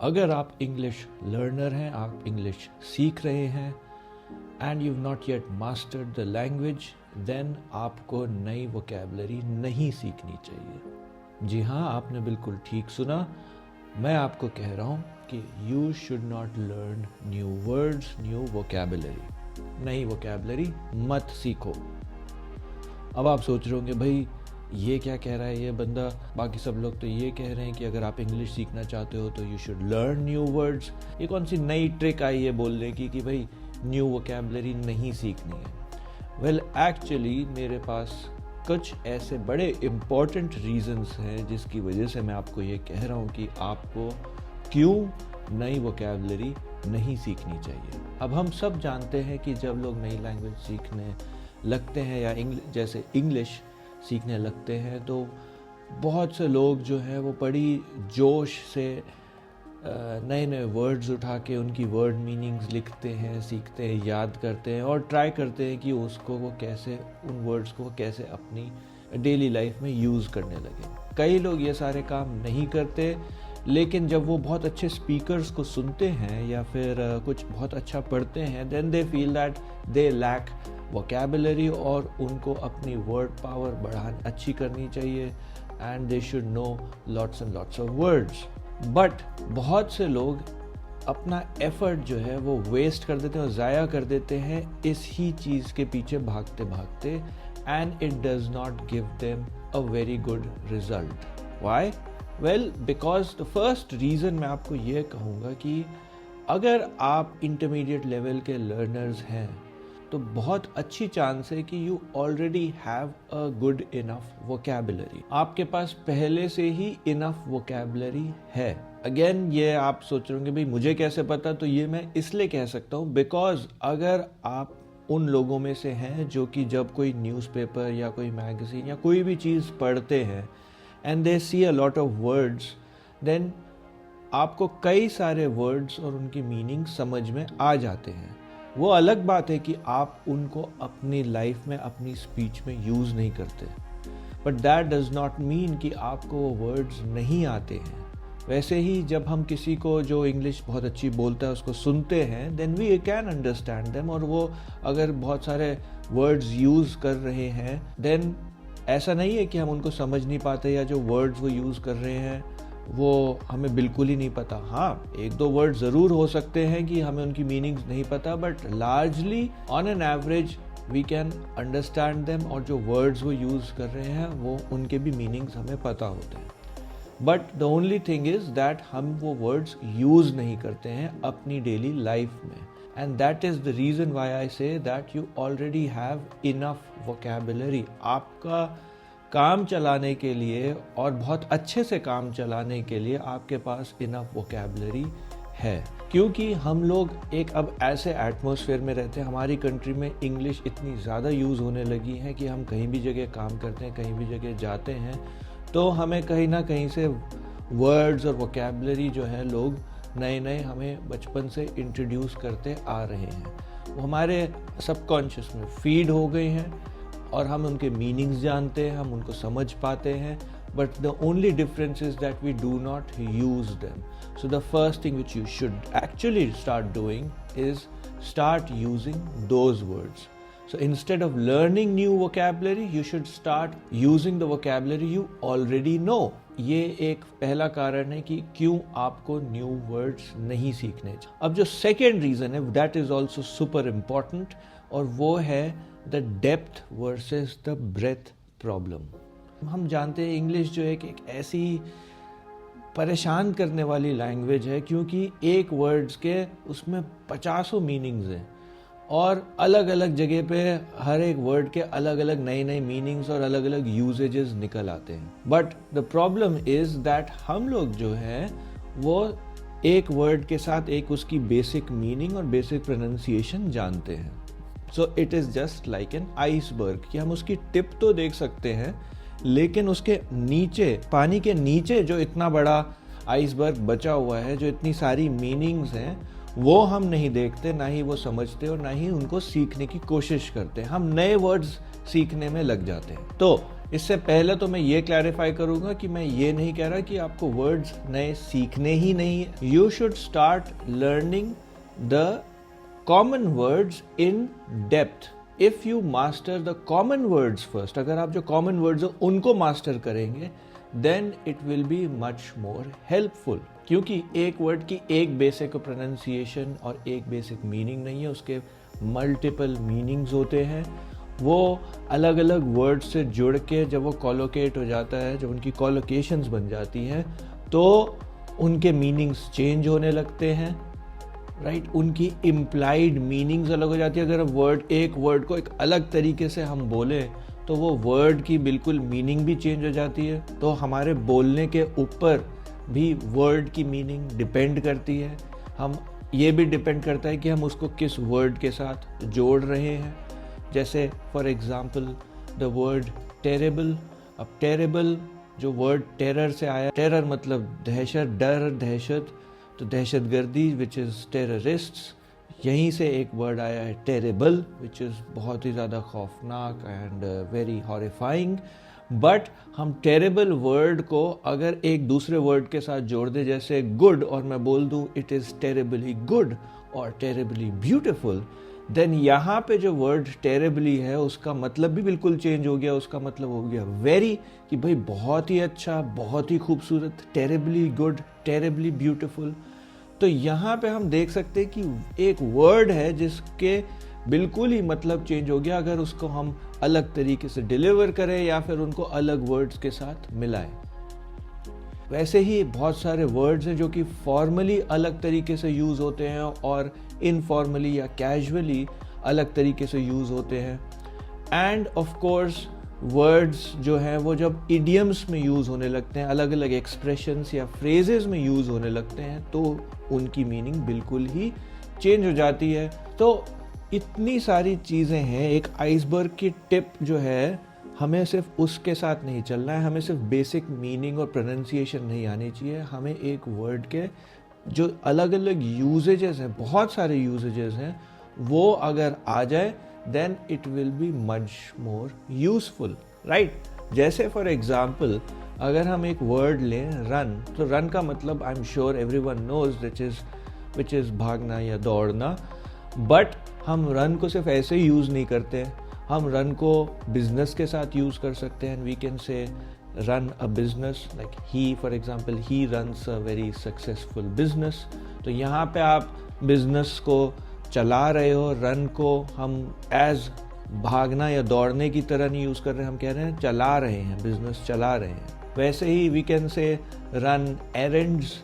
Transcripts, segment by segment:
अगर आप English learner हैं, आप इंग्लिश सीख रहे हैं and you not yet mastered the language, then आपको नई वोकैबुलरी नहीं सीखनी चाहिए। जी हाँ, आपने बिल्कुल ठीक सुना। मैं आपको कह रहा हूँ कि you should not learn new words, new vocabulary. नई वोकैबुलरी मत सीखो। अब आप सोच रहे होंगे, भाई ये क्या कह रहा है ये बंदा, बाकी सब लोग तो ये कह रहे हैं कि अगर आप इंग्लिश सीखना चाहते हो तो you should learn new words. ये कौन सी नई ट्रिक आई है बोलने की कि भाई न्यू वोकैबुलरी नहीं सीखनी है। वेल एक्चुअली मेरे पास कुछ ऐसे बड़े इम्पॉर्टेंट रीजंस हैं जिसकी वजह से मैं आपको ये कह रहा हूँ कि आपको क्यों नई वोकैबुलरी नहीं सीखनी चाहिए। अब हम सब जानते हैं कि जब लोग नई लैंग्वेज सीखने लगते हैं या जैसे इंग्लिश सीखने लगते हैं तो बहुत से लोग जो है वो बड़ी जोश से नए नए वर्ड्स उठा के उनकी वर्ड मीनिंग्स लिखते हैं, सीखते हैं, याद करते हैं और ट्राई करते हैं कि उसको वो कैसे, उन वर्ड्स को कैसे अपनी डेली लाइफ में यूज़ करने लगे। कई लोग ये सारे काम नहीं करते, लेकिन जब वो बहुत अच्छे स्पीकर्स को सुनते हैं या फिर कुछ बहुत अच्छा पढ़ते हैं, then they feel that they lack vocabulary और उनको अपनी वर्ड पावर अच्छी करनी चाहिए and they should know lots and lots of words. But बहुत से लोग अपना एफर्ट जो है वो वेस्ट कर देते हैं और ज़ाया कर देते हैं इस ही चीज़ के पीछे भागते भागते, and it does not give them a very good result. Why? Well, because the first reason मैं आपको ये कहूँगा कि अगर आप इंटरमीडिएट लेवल के लर्नर्स हैं तो बहुत अच्छी चांस है कि you already have a good enough vocabulary. आपके पास पहले से ही इनफ वोकैबुलरी है। अगेन ये आप सोच रहे होंगे भाई मुझे कैसे पता, तो ये मैं इसलिए कह सकता हूँ बिकॉज अगर आप उन लोगों में से हैं जो कि जब कोई न्यूज़पेपर या कोई मैगजीन या कोई भी चीज़ पढ़ते हैं and they see a lot of words, then आपको कई सारे वर्ड्स और उनकी मीनिंग समझ में आ जाते हैं। वो अलग बात है कि आप उनको अपनी लाइफ में, अपनी स्पीच में यूज़ नहीं करते, but that does not mean कि आपको वो वर्ड्स नहीं आते हैं। वैसे ही जब हम किसी को जो इंग्लिश बहुत अच्छी बोलता है उसको सुनते हैं, then we can understand them, और वो अगर बहुत सारे वर्ड्स यूज़ कर रहे हैं, देन ऐसा नहीं है कि हम उनको समझ नहीं पाते या जो वर्ड्स वो यूज़ कर रहे हैं वो हमें बिल्कुल ही नहीं पता। हाँ, एक दो वर्ड ज़रूर हो सकते हैं कि हमें उनकी मीनिंग्स नहीं पता, but largely on an average we can understand them, और जो वर्ड्स वो यूज़ कर रहे हैं वो उनके भी मीनिंग्स हमें पता होते हैं। But the only thing is that हम वो वर्ड्स यूज़ नहीं करते हैं अपनी डेली लाइफ में, and that is the reason why I say that you already have enough vocabulary. आपका काम चलाने के लिए और बहुत अच्छे से काम चलाने के लिए आपके पास इनफ वोकैबुलरी है, क्योंकि हम लोग एक अब ऐसे एटमॉस्फेयर में रहते हैं, हमारी कंट्री में इंग्लिश इतनी ज़्यादा यूज़ होने लगी है कि हम कहीं भी जगह काम करते हैं, कहीं भी जगह जाते हैं, तो हमें कहीं ना कहीं से वर्ड्स और वोकैबुलरी जो है लोग नए नए हमें बचपन से इंट्रोड्यूस करते आ रहे हैं। वो हमारे सबकॉन्शियस में फीड हो गए हैं और हम उनके मीनिंग्स जानते हैं, हम उनको समझ पाते हैं, but the only difference is that we do not use them. So the first thing which you should actually start doing is start using those words. So instead of learning new vocabulary, you should start using the vocabulary you already know. ये एक पहला कारण है कि क्यों आपको new words नहीं सीखने चाहिए। अब जो सेकेंड रीज़न है that is also super important, और वो है the depth versus the breadth problem. हम जानते हैं इंग्लिश जो है एक ऐसी परेशान करने वाली लैंग्वेज है, क्योंकि एक वर्ड्स के उसमें 50 मीनिंग्स हैं और अलग अलग जगह पे हर एक वर्ड के अलग अलग नए नए मीनिंग्स और अलग अलग यूजेजेस निकल आते हैं। But the problem is that हम लोग जो है वो एक वर्ड के साथ एक उसकी बेसिक मीनिंग और बेसिक प्रोनाउंसिएशन जानते हैं। So it is just like an iceberg, कि हम उसकी टिप तो देख सकते हैं, लेकिन उसके नीचे, पानी के नीचे जो इतना बड़ा आइसबर्ग बचा हुआ है, जो इतनी सारी मीनिंग्स हैं, वो हम नहीं देखते, ना ही वो समझते और ना ही उनको सीखने की कोशिश करते हैं। हम नए वर्ड्स सीखने में लग जाते हैं। तो इससे पहले तो मैं ये क्लैरिफाई करूंगा कि मैं ये नहीं कह रहा कि आपको वर्ड्स नए सीखने ही नहीं है. You should start learning the common words in depth. If you master the common words first, अगर आप जो कॉमन वर्ड्स हो उनको मास्टर करेंगे, then it will be much more helpful. क्योंकि एक वर्ड की एक बेसिक प्रोनाउंसिएशन और एक बेसिक मीनिंग नहीं है, उसके मल्टीपल मीनिंग्स होते हैं. वो अलग अलग वर्ड से जुड़ के जब वो कॉलोकेट हो जाता है, जब उनकी कॉलोकेशंस बन जाती हैं, तो उनके मीनिंग्स चेंज होने लगते हैं. राइट, उनकी इम्प्लाइड मीनिंग्स अलग हो जाती है. अगर एक वर्ड को एक अलग तरीके से हम बोले तो वो वर्ड की बिल्कुल मीनिंग भी चेंज हो जाती है. तो हमारे बोलने के ऊपर भी वर्ड की मीनिंग डिपेंड करती है. हम ये भी डिपेंड करता है कि हम उसको किस वर्ड के साथ जोड़ रहे हैं. जैसे for example the word terrible. अब टेरेबल जो वर्ड टेरर से आया, टेरर मतलब दहशत, डर, दहशत, तो दहशतगर्दी विच इज़ टेररिस्ट्स, यहीं से एक वर्ड आया है टेरेबल विच इज़ बहुत ही ज़्यादा खौफनाक एंड वेरी हॉरिफाइंग. बट हम टेरेबल वर्ड को अगर एक दूसरे वर्ड के साथ जोड़ दें, जैसे गुड, और मैं बोल दूं इट इज़ टेरेबली गुड और टेरेबली ब्यूटिफुल, देन यहाँ पे जो वर्ड टेरेबली है उसका मतलब भी बिल्कुल चेंज हो गया. उसका मतलब हो गया वेरी, कि भाई बहुत ही अच्छा, बहुत ही खूबसूरत, टेरेबली गुड, टेरेबली ब्यूटिफुल. तो यहाँ पे हम देख सकते हैं कि एक वर्ड है जिसके बिल्कुल ही मतलब चेंज हो गया अगर उसको हम अलग तरीके से डिलीवर करें या फिर उनको अलग वर्ड्स के साथ मिलाएं. वैसे ही बहुत सारे वर्ड्स हैं जो कि फॉर्मली अलग तरीके से यूज़ होते हैं और इनफॉर्मली या कैजुअली अलग तरीके से यूज़ होते हैं. एंड ऑफ कोर्स वर्ड्स जो हैं वो जब इडियम्स में यूज़ होने लगते हैं, अलग अलग एक्सप्रेशंस या फ्रेजेस में यूज़ होने लगते हैं, तो उनकी मीनिंग बिल्कुल ही चेंज हो जाती है. तो इतनी सारी चीज़ें हैं. एक आइसबर्ग की टिप जो है, हमें सिर्फ उसके साथ नहीं चलना है, हमें सिर्फ बेसिक मीनिंग और प्रोनाउंसिएशन नहीं आनी चाहिए. हमें एक वर्ड के जो अलग अलग यूजेजेस हैं, बहुत सारे यूजेजेस हैं, वो अगर आ जाए then it will be much more useful. Right, जैसे फॉर एग्जाम्पल अगर हम एक वर्ड लें रन, तो रन का मतलब I am sure everyone knows which is भागना या दौड़ना. बट हम रन को सिर्फ ऐसे ही यूज़ नहीं करते हैं, हम रन को बिजनेस के साथ यूज़ कर सकते हैं. We can say run a business, like he, for example he runs a very successful business. तो यहाँ पे आप बिजनेस को चला रहे हो, रन को हम एज भागना या दौड़ने की तरह नहीं यूज़ कर रहे हैं, हम कह रहे हैं चला रहे हैं, बिजनेस चला रहे हैं. वैसे ही we can say run errands.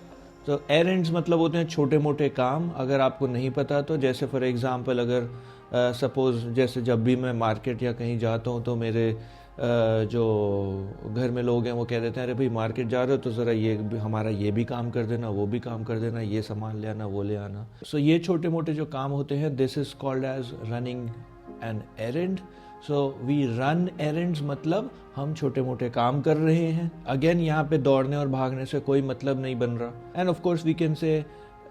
तो एरेंड्स मतलब होते हैं छोटे मोटे काम. अगर आपको नहीं पता तो जैसे फॉर एग्जांपल अगर सपोज़ जैसे जब भी मैं मार्केट या कहीं जाता हूँ तो मेरे जो घर में लोग हैं वो कह देते हैं अरे भाई मार्केट जा रहे हो तो ज़रा ये हमारा ये भी काम कर देना, वो भी काम कर देना, ये सामान ले आना, वो ले आना. सो ये छोटे मोटे जो काम होते हैं, this is called as running an errand. So we run errands मतलब हम छोटे मोटे काम कर रहे हैं. अगेन यहाँ पे दौड़ने और भागने से कोई मतलब नहीं बन रहा. And of course we can say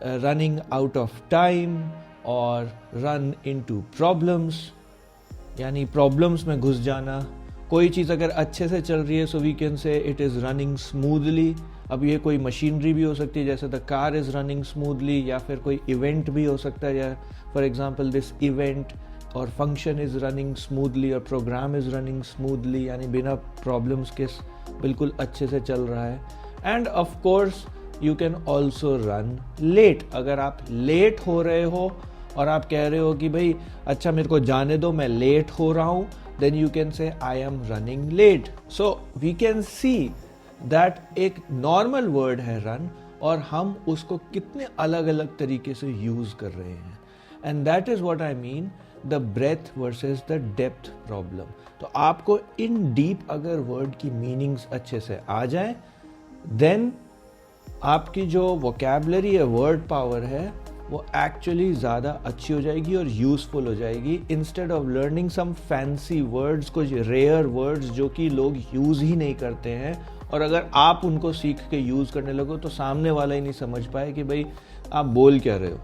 running out of time और रन इनटू प्रॉब्लम्स, यानी प्रॉब्लम्स में घुस जाना. कोई चीज़ अगर अच्छे से चल रही है so we can say it is running smoothly. अब ये कोई मशीनरी भी हो सकती है, जैसे the car is running smoothly, या फिर कोई इवेंट भी हो सकता है, या फॉर एग्जांपल दिस इवेंट और फंक्शन इज़ रनिंग स्मूथली और प्रोग्राम इज़ रनिंग स्मूथली, यानी बिना प्रॉब्लम्स के बिल्कुल अच्छे से चल रहा है. And of course you can also run late. अगर आप लेट हो रहे हो और आप कह रहे हो कि भाई अच्छा मेरे को जाने दो, मैं लेट हो रहा हूँ, then you can say I am running late. So we can see that एक normal word है run और हम उसको कितने अलग अलग तरीके से यूज कर रहे हैं. And that is what I mean the breadth versus the depth problem. तो आपको in deep अगर word की meanings अच्छे से आ जाए, then आपकी जो vocabulary है, word power है, वो एक्चुअली ज़्यादा अच्छी हो जाएगी और यूज़फुल हो जाएगी. Instead of learning some fancy words, कुछ रेयर वर्ड्स जो कि लोग यूज़ ही नहीं करते हैं, और अगर आप उनको सीख के यूज़ करने लगो तो सामने वाला ही नहीं समझ पाए कि भाई आप बोल क्या रहे हो.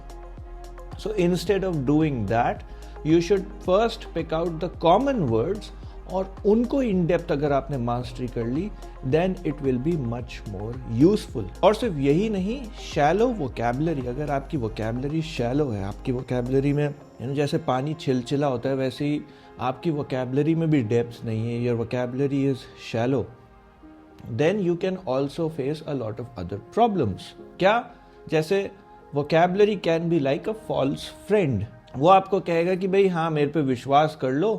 So instead of doing that you should first pick out the common words और उनको इन डेप्थ अगर आपने मास्टरी कर ली, then it will be much more useful. और सिर्फ यही नहीं, शैलो वोकैबुलरी, अगर आपकी वोकैबुलरी शैलो है, आपकी वोकैबुलरी में जैसे पानी छिलछिला होता है, वैसे ही आपकी वोकैबुलरी में भी डेप्थ नहीं है, your vocabulary is shallow, then you can also face a lot of other problems. क्या? जैसे vocabulary can be like a false friend. वो आपको कहेगा कि भाई हाँ मेरे पे विश्वास कर लो,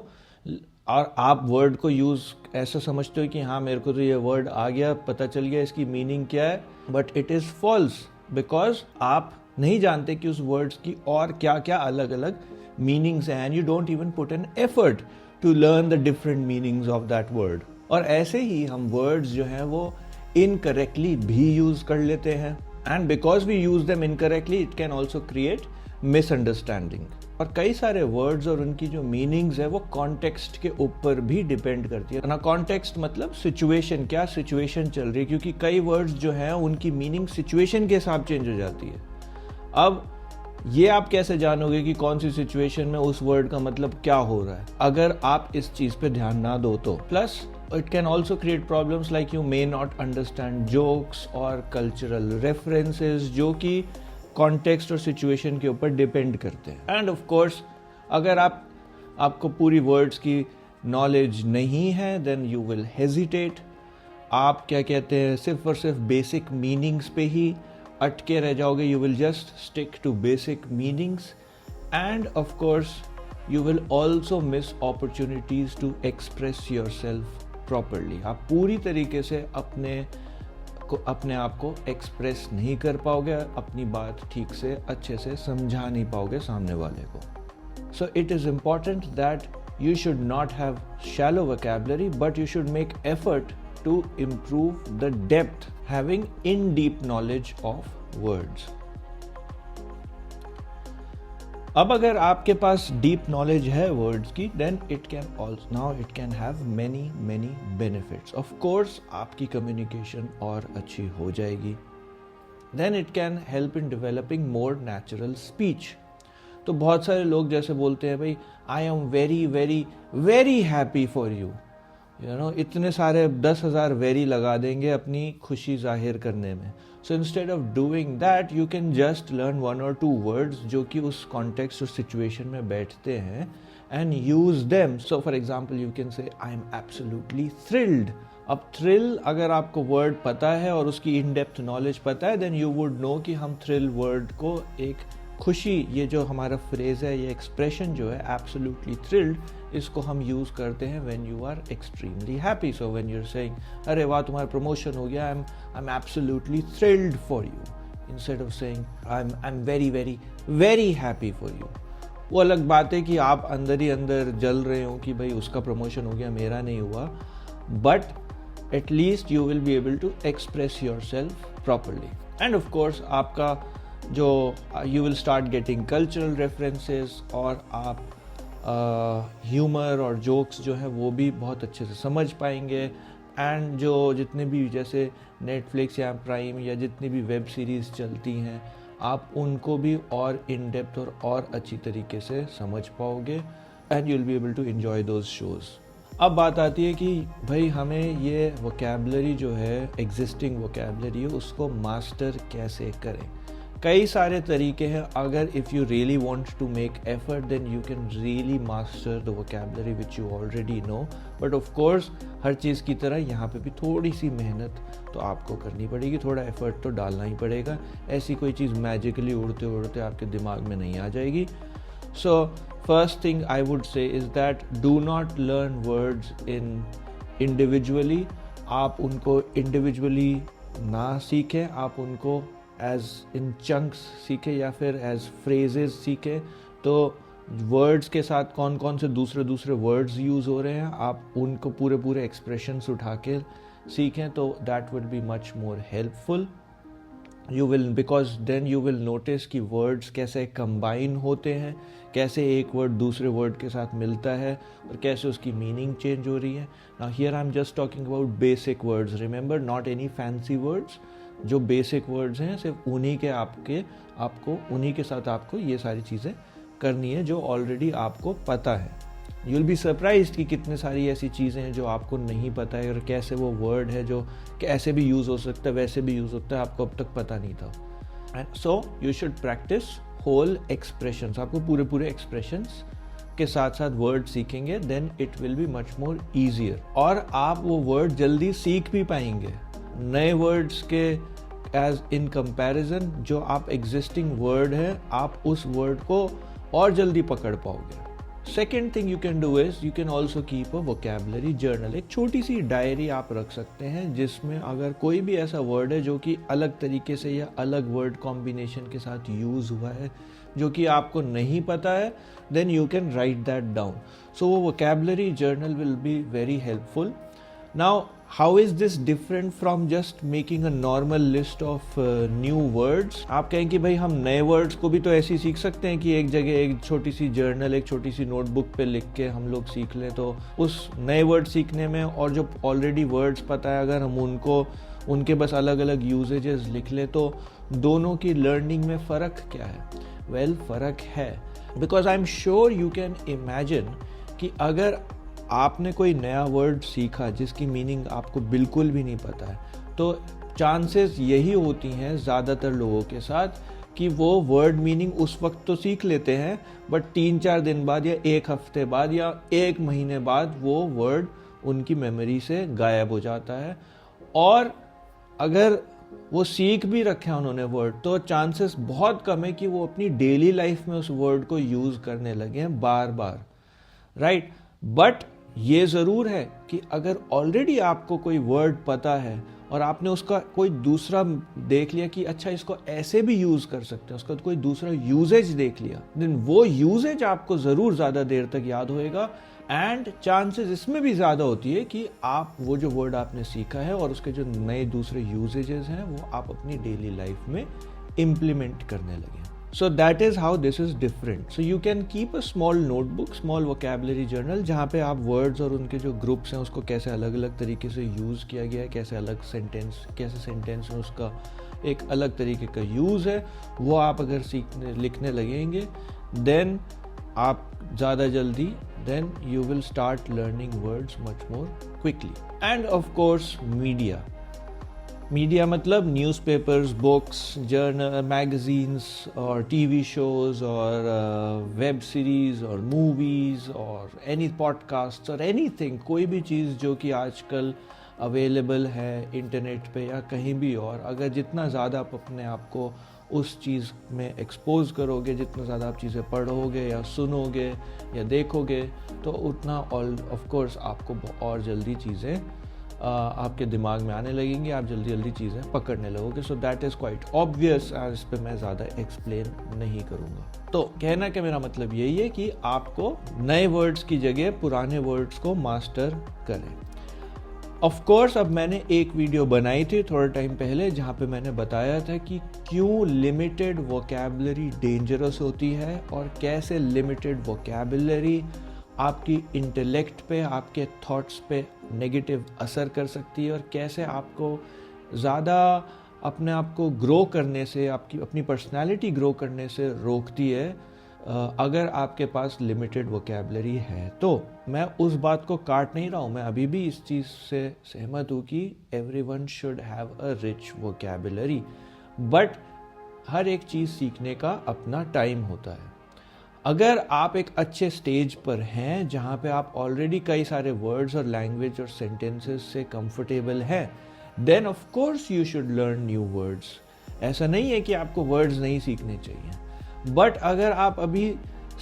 और आप वर्ड को यूज ऐसा समझते हो कि हाँ मेरे को तो ये वर्ड आ गया, पता चल गया इसकी मीनिंग क्या है, but it is false, because आप नहीं जानते कि उस वर्ड्स की और क्या क्या अलग अलग मीनिंग्स हैं, and you don't even put an effort to learn the different meanings of that word. और ऐसे ही हम वर्ड्स जो हैं वो इनकरेक्टली भी यूज कर लेते हैं, and because we use them incorrectly it can also create misunderstanding. और कई सारे वर्ड्स और उनकी जो मीनिंग्स है वो कॉन्टेक्स्ट के ऊपर भी डिपेंड करती है ना। कॉन्टेक्स्ट मतलब सिचुएशन, क्या सिचुएशन चल रही है, क्योंकि कई वर्ड्स जो हैं उनकी मीनिंग सिचुएशन के हिसाब चेंज हो जाती है। अब ये आप कैसे जानोगे कि कौन सी सिचुएशन में उस वर्ड का मतलब क्या हो रहा है, अगर आप इस चीज पे ध्यान ना दो तो। Plus it can also create problems like you may not understand jokes और कल्चरल रेफरेंसेस, जो कि कॉन्टेक्स्ट और सिचुएशन के ऊपर डिपेंड करते हैं। एंड ऑफ कोर्स अगर आपको पूरी वर्ड्स की नॉलेज नहीं है, देन यू विल हेजिटेट। आप क्या कहते हैं, सिर्फ और सिर्फ बेसिक मीनिंग्स पे ही अटके रह जाओगे। You will just stick to basic meanings, and of course you will also miss opportunities to express yourself properly. आप पूरी तरीके से अपने आप को एक्सप्रेस नहीं कर पाओगे, अपनी बात ठीक से अच्छे से समझा नहीं पाओगे सामने वाले को। So it is important that you should not have shallow vocabulary, but you should make effort to improve the depth, having in deep knowledge of words. अब अगर आपके पास डीप नॉलेज है वर्ड्स की, then it can also now it can have many benefits. Of course आपकी communication और अच्छी हो जाएगी. Then it can help in developing more natural speech. तो बहुत सारे लोग जैसे बोलते हैं, भाई I am very very very happy for you, इतने सारे 10,000 वेरी लगा देंगे अपनी खुशी जाहिर करने में. सो instead of doing that you can just learn 1 or 2 words जो कि उस कॉन्टेक्स्ट और सिचुएशन में बैठते हैं, and use them. So for example you can say I am absolutely thrilled. अब थ्रिल अगर आपको वर्ड पता है और उसकी इन डेप्थ नॉलेज पता है, देन यू वुड नो कि हम थ्रिल वर्ड को एक खुशी, ये जो हमारा फ्रेज है, ये एक्सप्रेशन जो है एब्सोल्युटली थ्रिल्ड, इसको हम यूज करते हैं when you are extremely happy. So when you are saying अरे वाह तुम्हारा प्रमोशन हो गया, I am absolutely thrilled for you, instead of saying I am very very very happy for you. वो अलग बात है कि आप अंदर ही अंदर जल रहे हो कि भाई उसका प्रमोशन हो गया, मेरा नहीं हुआ, but at least you will be able to express yourself properly. And of course आपका जो you will start getting cultural references, और आप ह्यूमर और जोक्स जो है वो भी बहुत अच्छे से समझ पाएंगे. एंड जो जितने भी जैसे नेटफ्लिक्स या प्राइम या जितनी भी वेब सीरीज़ चलती हैं, आप उनको भी और इन डेप्थ और अच्छी तरीके से समझ पाओगे, and you will be able to enjoy those shows. अब बात आती है कि भाई हमें ये वोकैबुलरी जो है, एग्जिस्टिंग वोकैबुलरी है, उसको मास्टर कैसे करें. कई सारे तरीके हैं. अगर if you really want to make effort, then you can really master the vocabulary which you already know. But of course हर चीज़ की तरह यहाँ पे भी थोड़ी सी मेहनत तो आपको करनी पड़ेगी, थोड़ा एफर्ट तो डालना ही पड़ेगा. ऐसी कोई चीज़ मैजिकली उड़ते उड़ते आपके दिमाग में नहीं आ जाएगी. So first thing I would say is that do not learn words individually. आप उनको इंडिविजुअली ना सीखें, आप उनको एज इन चंक्स सीखे या फिर एज फ्रेजेस सीखे. तो वर्ड्स के साथ कौन कौन से दूसरे वर्ड्स यूज़ हो रहे हैं, आप उनको पूरे एक्सप्रेशंस उठा के सीखें, तो that would be much more helpful. You will, because then you will notice कि वर्ड्स कैसे कंबाइन होते हैं, कैसे एक वर्ड दूसरे वर्ड के साथ मिलता है और कैसे उसकी मीनिंग चेंज हो रही है. Now here I am just talking about basic words, remember, not any fancy words. जो बेसिक वर्ड्स हैं सिर्फ उन्हीं के आपको उन्हीं के साथ आपको ये सारी चीज़ें करनी है जो ऑलरेडी आपको पता है. You'll be surprised कि कितने सारी ऐसी चीज़ें हैं जो आपको नहीं पता है और कैसे वो वर्ड है जो कैसे भी यूज़ हो सकता है, वैसे भी यूज़ होता है, आपको अब तक पता नहीं था. And so you should practice whole expressions. आपको पूरे एक्सप्रेशंस के साथ साथ वर्ड सीखेंगे, then it will be much more easier. और आप वो वर्ड जल्दी सीख भी पाएंगे नए वर्ड्स के एज इन कंपैरिजन. जो आप एग्जिस्टिंग वर्ड है, आप उस वर्ड को और जल्दी पकड़ पाओगे. Second thing you can do is you can also keep a vocabulary journal. एक छोटी सी डायरी आप रख सकते हैं जिसमें अगर कोई भी ऐसा वर्ड है जो कि अलग तरीके से या अलग वर्ड कॉम्बिनेशन के साथ यूज हुआ है जो कि आपको नहीं पता है, then you can write that down. So वो vocabulary journal will be very helpful. Now how is this different from just making a normal list of new words. आप कहें कि भाई हम नए वर्ड्स को भी तो ऐसे ही सीख सकते हैं कि एक जगह एक छोटी सी जर्नल, एक छोटी सी नोटबुक पे लिख के हम लोग सीख लें. तो उस नए वर्ड सीखने में और जो ऑलरेडी वर्ड्स पता है, अगर हम उनके बस अलग अलग यूजेजेस लिख लें, तो दोनों की लर्निंग में फ़र्क क्या है? वेल, फ़र्क है. Because I am sure you can imagine कि अगर आपने कोई नया वर्ड सीखा जिसकी मीनिंग आपको बिल्कुल भी नहीं पता है, तो चांसेस यही होती हैं ज़्यादातर लोगों के साथ कि वो वर्ड मीनिंग उस वक्त तो सीख लेते हैं, बट 3-4 दिन बाद या 1 हफ्ते बाद या 1 महीने बाद वो वर्ड उनकी मेमोरी से गायब हो जाता है. और अगर वो सीख भी रखे हैं उन्होंने वर्ड, तो चांसेस बहुत कम है कि वो अपनी डेली लाइफ में उस वर्ड को यूज़ करने लगे हैं बार बार. राइट. बट ये ज़रूर है कि अगर ऑलरेडी आपको कोई वर्ड पता है और आपने उसका कोई दूसरा देख लिया कि अच्छा इसको ऐसे भी यूज़ कर सकते हैं, उसका कोई दूसरा यूजेज देख लिया, देन वो यूजेज आपको ज़रूर ज़्यादा देर तक याद होएगा. एंड चांसेस इसमें भी ज़्यादा होती है कि आप वो जो वर्ड आपने सीखा है और उसके जो नए दूसरे यूजेजेस हैं वो आप अपनी डेली लाइफ में इम्प्लीमेंट करने लगे. So that is how this is different. So you can keep a small notebook, small vocabulary journal, जहाँ पे आप words और उनके जो groups हैं उसको कैसे अलग अलग तरीके से use किया गया है, कैसे sentence में उसका एक अलग तरीके का use है, वो आप अगर लिखने लगेंगे, then आप ज़्यादा जल्दी then you will start learning words much more quickly. And of course media मतलब न्यूज़पेपर्स, बुक्स, जर्नल, मैगजीन्स और टीवी शोज़ और वेब सीरीज़ और मूवीज़ और एनी पॉडकास्ट और एनीथिंग, कोई भी चीज़ जो कि आजकल अवेलेबल है इंटरनेट पे या कहीं भी और, अगर जितना ज़्यादा आप अपने आप को उस चीज़ में एक्सपोज करोगे, जितना ज़्यादा आप चीज़ें पढ़ोगे या सुनोगे या देखोगे, तो उतना ऑफ कोर्स आपको और जल्दी चीज़ें आपके दिमाग में आने लगेंगी, आप जल्दी चीज़ें पकड़ने लगोगे. So that is quite obvious. इस पे मैं ज़्यादा एक्सप्लेन नहीं करूँगा. तो कहना कि मेरा मतलब यही है कि आपको नए वर्ड्स की जगह पुराने वर्ड्स को मास्टर करें. ऑफ कोर्स अब मैंने एक वीडियो बनाई थी थोड़ा टाइम पहले जहाँ पे मैंने बताया था कि क्यों लिमिटेड वोकैबुलरी डेंजरस होती है और कैसे लिमिटेड वोकैबुलरी आपकी इंटेलेक्ट पे, आपके थॉट्स पे नेगेटिव असर कर सकती है और कैसे आपको ज़्यादा अपने आप को ग्रो करने से, अपनी पर्सनालिटी ग्रो करने से रोकती है अगर आपके पास लिमिटेड वोकैबुलरी है. तो मैं उस बात को काट नहीं रहा हूँ, मैं अभी भी इस चीज़ से सहमत हूँ कि everyone should have a rich vocabulary, but हर एक चीज़ सीखने का अपना टाइम होता है. अगर आप एक अच्छे स्टेज पर हैं जहाँ पे आप ऑलरेडी कई सारे वर्ड्स और लैंग्वेज और सेंटेंसेस से कंफर्टेबल हैं, then of course you should learn new words. ऐसा नहीं है कि आपको वर्ड्स नहीं सीखने चाहिए, बट अगर आप अभी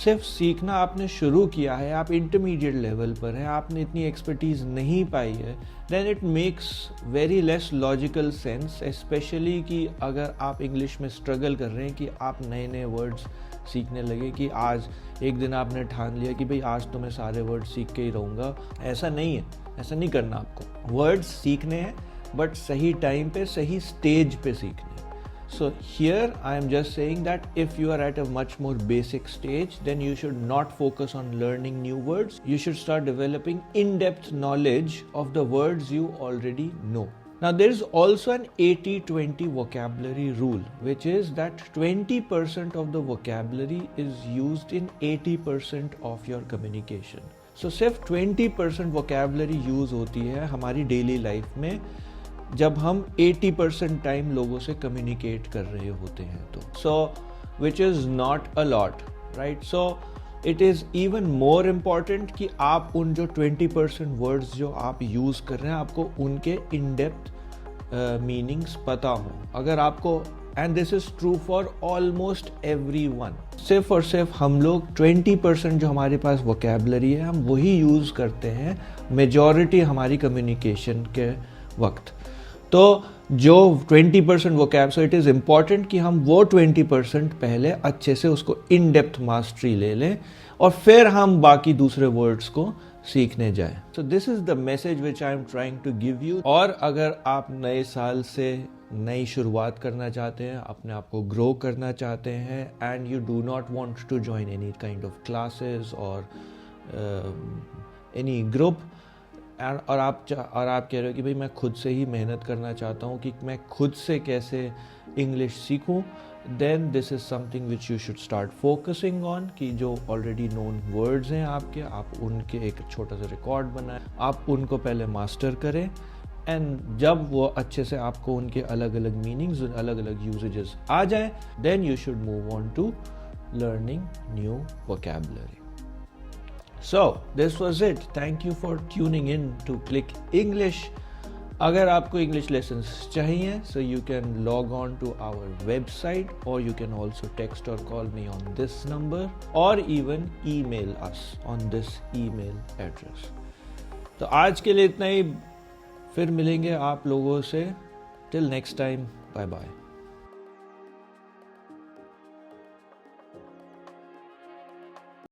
सिर्फ सीखना आपने शुरू किया है, आप इंटरमीडिएट लेवल पर हैं, आपने इतनी एक्सपर्टीज़ नहीं पाई है, then it makes very less logical sense, specially कि अगर आप इंग्लिश में स्ट्रगल कर रहे हैं कि आप नए वर्ड्स सीखने लगे कि आज एक दिन आपने ठान लिया कि भाई आज तो मैं सारे वर्ड्स सीख के ही रहूँगा. ऐसा नहीं है, ऐसा नहीं करना. आपको वर्ड्स सीखने हैं बट सही टाइम पे, सही स्टेज पे सीखने. So here I am just saying that if you are at a much more basic stage, then you should not focus on learning new words. You should start developing in-depth knowledge of the words you already know. Now there is also an 80-20 vocabulary rule, which is that 20% of the vocabulary is used in 80% of your communication. सो सिर्फ 20% vocabulary use होती है हमारी daily life में जब हम 80% time लोगों से communicate कर रहे होते हैं तो which is not a lot, right? So it is even more important कि आप उन जो 20% वर्ड्स जो आप यूज़ कर रहे हैं आपको उनके इन डेप्थ मीनिंग्स पता हो। अगर आपको, and this is true for almost everyone, सिर्फ और सिर्फ हम लोग 20% जो हमारे पास वोकेबलरी है हम वही यूज़ करते हैं मेजॉरिटी हमारी कम्युनिकेशन के वक्त। तो जो 20% vocab, so it is important कि हम वो 20% पहले अच्छे से उसको इन डेप्थ मास्टरी ले लें और फिर हम बाकी दूसरे वर्ड्स को सीखने जाएं। So this is the message which I am trying to give you. और अगर आप नए साल से नई शुरुआत करना चाहते हैं, अपने आप को ग्रो करना चाहते हैं, and you do not want to join any kind of classes और एनी ग्रुप, और आप कह रहे हो कि भाई मैं खुद से ही मेहनत करना चाहता हूँ कि मैं खुद से कैसे इंग्लिश सीखूँ, then this is something which you should start focusing on. कि जो ऑलरेडी नोन वर्ड्स हैं आपके, आप उनके एक छोटा सा रिकॉर्ड बनाएं, आप उनको पहले मास्टर करें, एंड जब वो अच्छे से आपको उनके अलग अलग मीनिंग्स, अलग अलग यूजेजेस आ जाए, then you should move on to learning new vocabulary. So this was it. Thank you for tuning in to Click English. अगर आपको English lessons चाहिए, so you can log on to our website, or you can also text or call me on this number, or even email us on this email address. तो आज के लिए इतना ही, फिर मिलेंगे आप लोगों से। Till next time, bye bye.